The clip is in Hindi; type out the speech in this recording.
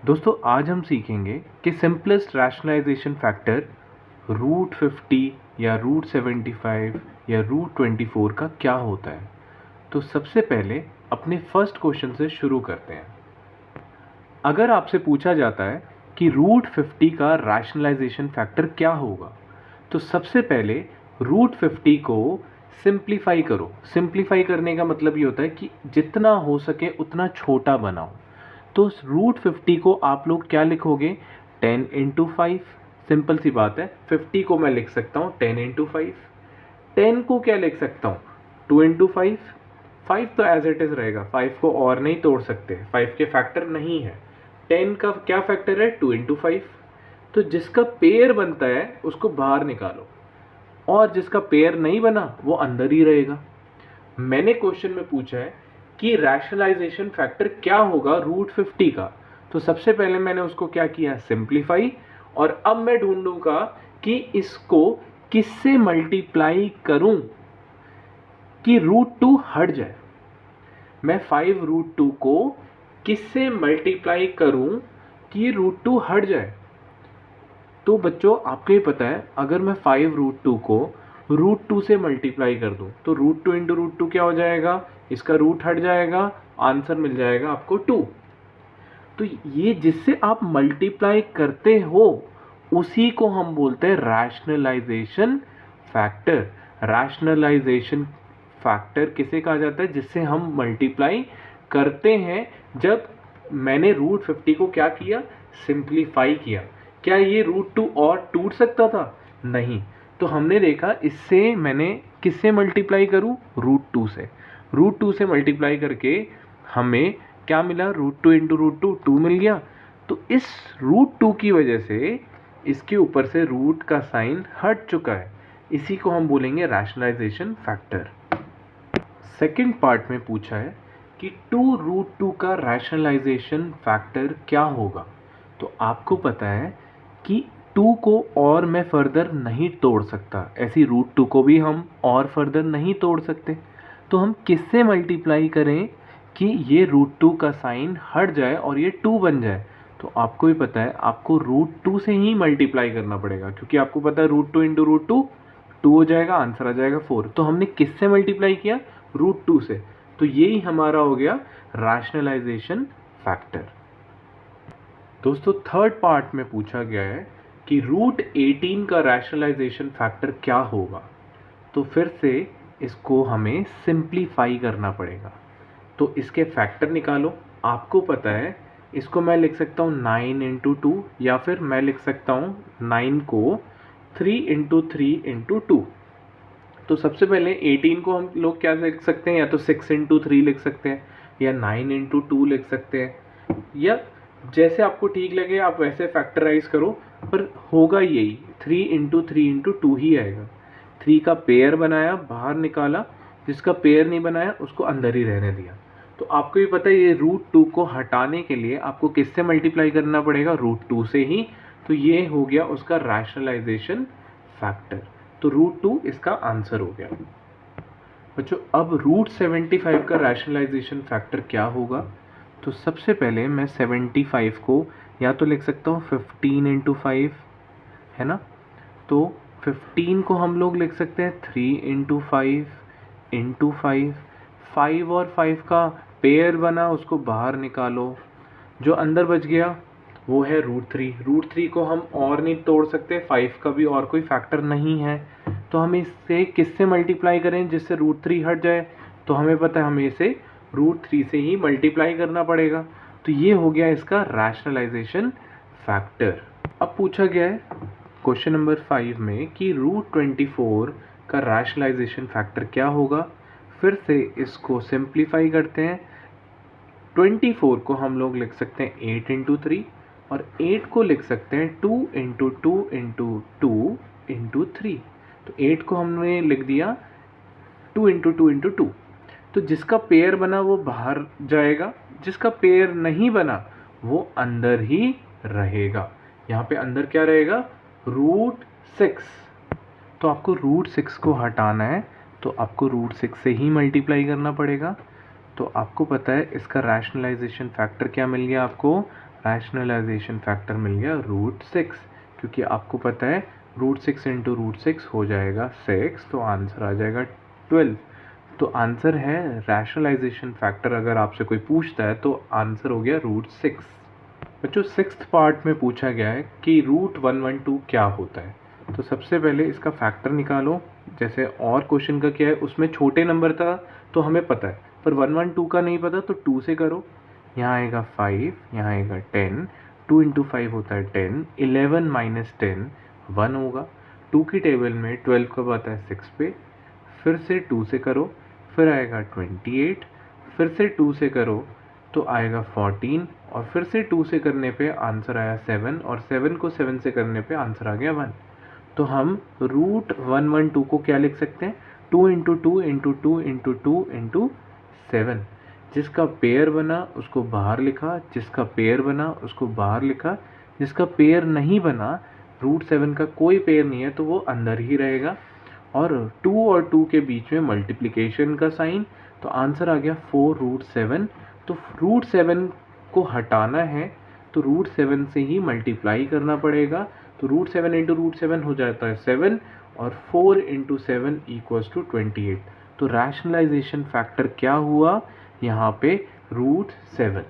दोस्तों आज हम सीखेंगे कि सिंपलेस्ट रैशनलाइजेशन फैक्टर रूट 50 या रूट 75 या रूट 24 का क्या होता है। तो सबसे पहले अपने फर्स्ट क्वेश्चन से शुरू करते हैं। अगर आपसे पूछा जाता है कि रूट 50 का रैशनलाइजेशन फैक्टर क्या होगा, तो सबसे पहले रूट 50 को सिंप्लीफाई करो। सिंप्लीफाई करने का मतलब ये होता है कि जितना हो सके उतना छोटा बनाओ। तो रूट 50 को आप लोग क्या लिखोगे, 10 इंटू 5। सिंपल सी बात है, 50 को मैं लिख सकता हूँ 10 इंटू 5। 10 को क्या लिख सकता हूँ, 2 इंटू 5। 5 तो एज इट इज़ रहेगा, 5 को और नहीं तोड़ सकते, 5 के फैक्टर नहीं है। 10 का क्या फैक्टर है, 2 इंटू 5। तो जिसका पेयर बनता है उसको बाहर निकालो, और जिसका पेयर नहीं बना वो अंदर ही रहेगा। मैंने क्वेश्चन में पूछा है कि रैशनलाइजेशन फैक्टर क्या होगा रूट 50 का, तो सबसे पहले मैंने उसको क्या किया, सिंप्लीफाई। और अब मैं ढूंढूंगा कि इसको किससे मल्टीप्लाई करूं कि रूट 2 हट जाए। मैं 5 रूट 2 को किससे मल्टीप्लाई करूं कि रूट 2 हट जाए। तो बच्चों आपको ही पता है, अगर मैं 5 रूट 2 को रूट 2 से मल्टीप्लाई कर दूं तो रूट 2 इंटू रूट 2 क्या हो जाएगा, इसका रूट हट जाएगा, आंसर मिल जाएगा आपको 2। तो ये जिससे आप मल्टीप्लाई करते हो उसी को हम बोलते हैं रैशनलाइजेशन फैक्टर। रैशनलाइजेशन फैक्टर किसे कहा जाता है, जिससे हम मल्टीप्लाई करते हैं। जब मैंने रूट 50 को क्या किया, सिंप्लीफाई किया। क्या ये रूट 2 और टूट सकता था, नहीं। तो हमने देखा इससे मैंने किससे मल्टीप्लाई करूं, रूट 2 से। रूट 2 से मल्टीप्लाई करके हमें क्या मिला, रूट 2 इंटू रूट 2, 2 मिल गया। तो इस रूट 2 की वजह से इसके ऊपर से रूट का साइन हट चुका है, इसी को हम बोलेंगे रैशनलाइजेशन फैक्टर। सेकंड पार्ट में पूछा है कि 2 रूट 2 का रैशनलाइजेशन फैक्टर क्या होगा। तो आपको पता है कि 2 को और मैं फर्दर नहीं तोड़ सकता, ऐसी रूट 2 को भी हम और फर्दर नहीं तोड़ सकते। तो हम किससे मल्टीप्लाई करें कि ये रूट 2 का साइन हट जाए और ये 2 बन जाए। तो आपको भी पता है आपको रूट 2 से ही मल्टीप्लाई करना पड़ेगा, क्योंकि आपको पता है रूट 2 इंटू रूट 2, 2 हो जाएगा, आंसर आ जाएगा 4। तो हमने किससे मल्टीप्लाई किया, रूट 2 से। तो यही हमारा हो गया रैशनलाइजेशन फैक्टर। दोस्तों थर्ड पार्ट में पूछा गया है कि रूट 18 का रैशनलाइजेशन फैक्टर क्या होगा। तो फिर से इसको हमें सिंप्लीफाई करना पड़ेगा। तो इसके फैक्टर निकालो। आपको पता है इसको मैं लिख सकता हूँ 9 इंटू 2, या फिर मैं लिख सकता हूँ 9 को 3 इंटू 3 इंटू 2। तो सबसे पहले 18 को हम लोग क्या लिख सकते हैं, या तो 6 इंटू 3 लिख सकते हैं, या 9 इंटू 2 लिख सकते हैं, या जैसे आपको ठीक लगे आप वैसे फैक्टराइज करो। पर होगा यही 3 इंटू 3 इंटू 2 ही आएगा। 3 का पेयर बनाया, बाहर निकाला, जिसका पेयर नहीं बनाया उसको अंदर ही रहने दिया। तो आपको भी पता है ये रूट 2 को हटाने के लिए आपको किससे मल्टीप्लाई करना पड़ेगा, रूट 2 से ही। तो ये हो गया उसका रैशनलाइजेशन फैक्टर। तो रूट 2 इसका आंसर हो गया। बच्चों अब रूट 75 का रैशनलाइजेशन फैक्टर क्या होगा। तो सबसे पहले मैं 75 को या तो लिख सकता हूँ 15 इंटू 5, है ना। तो 15 को हम लोग लिख सकते हैं 3 इंटू 5 इंटू 5। 5 और 5 का पेयर बना, उसको बाहर निकालो, जो अंदर बच गया वो है रूट 3। रूट 3 को हम और नहीं तोड़ सकते, 5 का भी और कोई फैक्टर नहीं है। तो हम इससे किससे मल्टीप्लाई करें जिससे रूट 3 हट जाए। तो हमें पता है हमें इसे रूट 3 से ही मल्टीप्लाई करना पड़ेगा। तो ये हो गया इसका रैशनलाइजेशन फैक्टर। अब पूछा गया है क्वेश्चन नंबर 5 में कि रूट 24 का रैशनलाइजेशन फैक्टर क्या होगा। फिर से इसको सिंप्लीफाई करते हैं। 24 को हम लोग लिख सकते हैं 8 इंटू 3, और 8 को लिख सकते हैं 2 इंटू 2 इंटू 2 इंटू 3। तो 8 को हमने लिख दिया 2 इंटू 2 इंटू 2। तो जिसका पेयर बना वो बाहर जाएगा, जिसका पेयर नहीं बना वो अंदर ही रहेगा। यहाँ पे अंदर क्या रहेगा, रूट 6। तो आपको रूट 6 को हटाना है, तो आपको रूट 6 से ही मल्टीप्लाई करना पड़ेगा। तो आपको पता है इसका रैशनलाइजेशन फैक्टर क्या मिल गया आपको, रैशनलाइजेशन फैक्टर मिल गया √6, क्योंकि आपको पता है √6 इंटू √6 हो जाएगा 6, तो आंसर आ जाएगा 12। तो आंसर है रैशनलाइजेशन फैक्टर। अगर आपसे कोई पूछता है तो आंसर हो गया √6। बच्चों 6th पार्ट में पूछा गया है कि √112 क्या होता है। तो सबसे पहले इसका फैक्टर निकालो। जैसे और क्वेश्चन का क्या है, उसमें छोटे नंबर था तो हमें पता है, पर 112 का नहीं पता, तो 2 से करो। यहाँ आएगा 5, यहाँ आएगा 10, 2 इंटू 5 होता है 10, 11 माइनस 10 1 होगा। 2 की टेबल में 12 कब आता है 6 पे, फिर से 2 से करो, फिर आएगा 28, फिर से 2 से करो तो आएगा 14, और फिर से 2 से करने पे आंसर आया 7, और 7 को 7 से करने पे आंसर आ गया 1। तो हम √112 को क्या लिख सकते हैं, 2 इंटू 2 इंटू 2 इंटू 2 इंटू 7। जिसका पेयर बना उसको बाहर लिखा, जिसका पेयर बना उसको बाहर लिखा, जिसका पेयर नहीं बना, √7 का कोई पेयर नहीं है तो वो अंदर ही रहेगा। और 2 और 2 के बीच में मल्टीप्लिकेशन का साइन, तो आंसर आ गया 4√7। तो √7 को हटाना है तो √7 से ही मल्टीप्लाई करना पड़ेगा। तो √7 इंटू √7 हो जाता है 7, और 4 इंटू 7 इक्वल्स टू 28। तो रैशनलाइजेशन फैक्टर क्या हुआ यहाँ पे, √7।